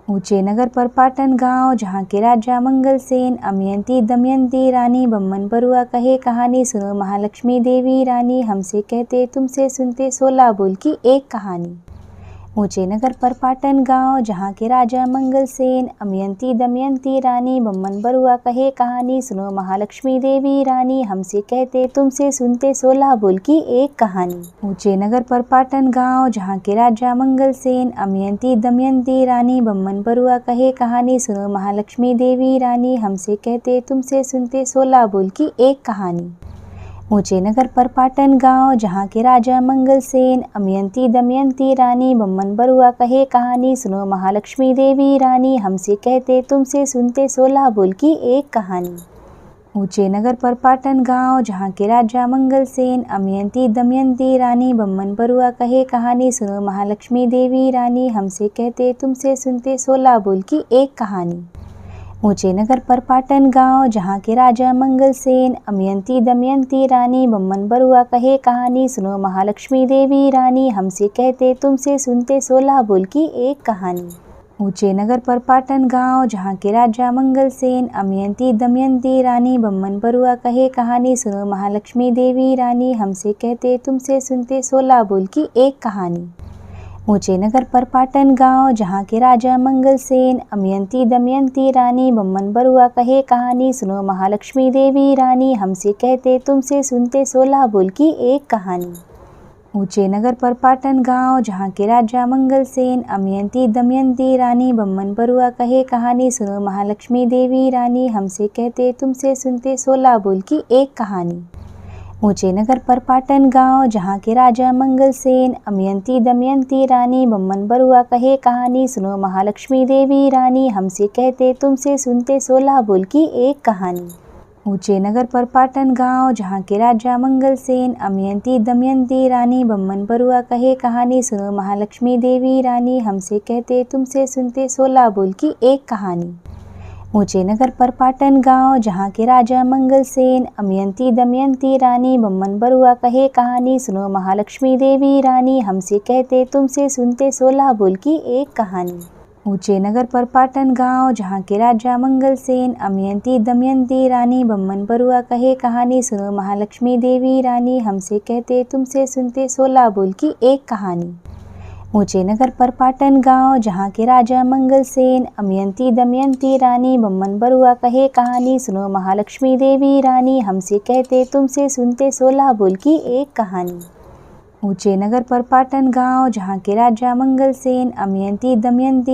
ऊंचे नगर पर पाटन गांव, जहाँ के राजा मंगल सेन, अमयंती दमयंती रानी, बम्मन बरुआ कहे कहानी, सुनो महालक्ष्मी देवी रानी, हमसे कहते तुमसे सुनते 16 बोल की एक कहानी। ऊंचे नगर पर पाटन गांव, जहाँ के राजा मंगल सेन, अमयंती दमयंती रानी, बम्मन बरुआ कहे कहानी, सुनो महालक्ष्मी देवी रानी, हमसे कहते तुमसे सुनते 16 बोल की एक कहानी। ऊंचे नगर पर पाटन गांव, जहाँ के राजा मंगल सेन, अमयंती दमयंती रानी, बम्मन बरुआ कहे कहानी, सुनो महालक्ष्मी देवी रानी, हमसे कहते तुमसे सुनते 16 बोल की एक कहानी। ऊंचे नगर पर पाटन गांव, जहाँ के राजा मंगल सेन, अमयंती दमयंती रानी, बम्मन बरुआ कहे कहानी, सुनो महालक्ष्मी देवी रानी, हमसे कहते तुमसे सुनते 16 बोल की एक कहानी। ऊंचे नगर पर पाटन गांव, जहाँ के राजा मंगल सेन, अमयंती दमयंती रानी, बम्मन बरुआ कहे कहानी, सुनो महालक्ष्मी देवी रानी, हमसे कहते तुमसे सुनते 16 बोल की एक कहानी। ऊंचे नगर पर पाटन गांव, जहाँ के राजा मंगल सेन, अमयंती दमयंती रानी, बम्मन बरुआ कहे कहानी, सुनो महालक्ष्मी देवी रानी, हमसे कहते तुमसे सुनते 16 बोल की एक कहानी। ऊंचे नगर पर पाटन गांव, जहाँ के राजा मंगल सेन, अमयंती दमयंती रानी, बम्मन बरुआ कहे कहानी, सुनो महालक्ष्मी देवी रानी, हमसे कहते तुमसे सुनते 16 बोल की एक कहानी। ऊंचे नगर पर पाटन गांव, जहाँ के राजा मंगल सेन, अमयंती दमयंती रानी, बम्मन बरुआ कहे कहानी, सुनो महालक्ष्मी देवी रानी, हमसे कहते तुमसे सुनते 16 बोल की एक कहानी। ऊंचे नगर पर पाटन गांव, जहाँ के राजा मंगल सेन, अमयंती दमयंती रानी, बम्मन बरुआ कहे कहानी, सुनो महालक्ष्मी देवी रानी, हमसे कहते तुमसे सुनते 16 बोल की एक कहानी। ऊंचे नगर पर पाटन गांव, जहाँ के राजा मंगल सेन, अमयंती दमयंती रानी, बम्मन बरुआ कहे कहानी, सुनो महालक्ष्मी देवी रानी, हमसे कहते तुमसे सुनते 16 बोल की एक कहानी। ऊंचे नगर पर पाटन गांव, जहाँ के राजा मंगल सेन, अमयंती दमयंती रानी, बम्मन बरुआ कहे कहानी, सुनो महालक्ष्मी देवी रानी, हमसे कहते तुमसे सुनते 16 बोल की एक कहानी। ऊंचे नगर पर पाटन गांव, जहाँ के राजा मंगल सेन, अमयंती दमयंती रानी, बम्मन बरुआ कहे कहानी, सुनो महालक्ष्मी देवी रानी, हमसे कहते तुमसे सुनते 16 बोल की एक कहानी। ऊंचे नगर पर पाटन गांव, जहाँ के राजा मंगल सेन, अमयंती दमयंती रानी, बम्मन बरुआ कहे कहानी, सुनो महालक्ष्मी देवी रानी, हमसे कहते तुमसे सुनते 16 बोल की एक कहानी। ऊंचे नगर पर पाटन गांव, जहाँ के राजा मंगल सेन, अमयंती दमयंती रानी, बम्मन बरुआ कहे कहानी, सुनो महालक्ष्मी देवी रानी, हमसे कहते तुमसे सुनते 16 बोल की एक कहानी। ऊंचे नगर पर पाटन गांव, जहाँ के राजा मंगल सेन, अमयंती दमयंती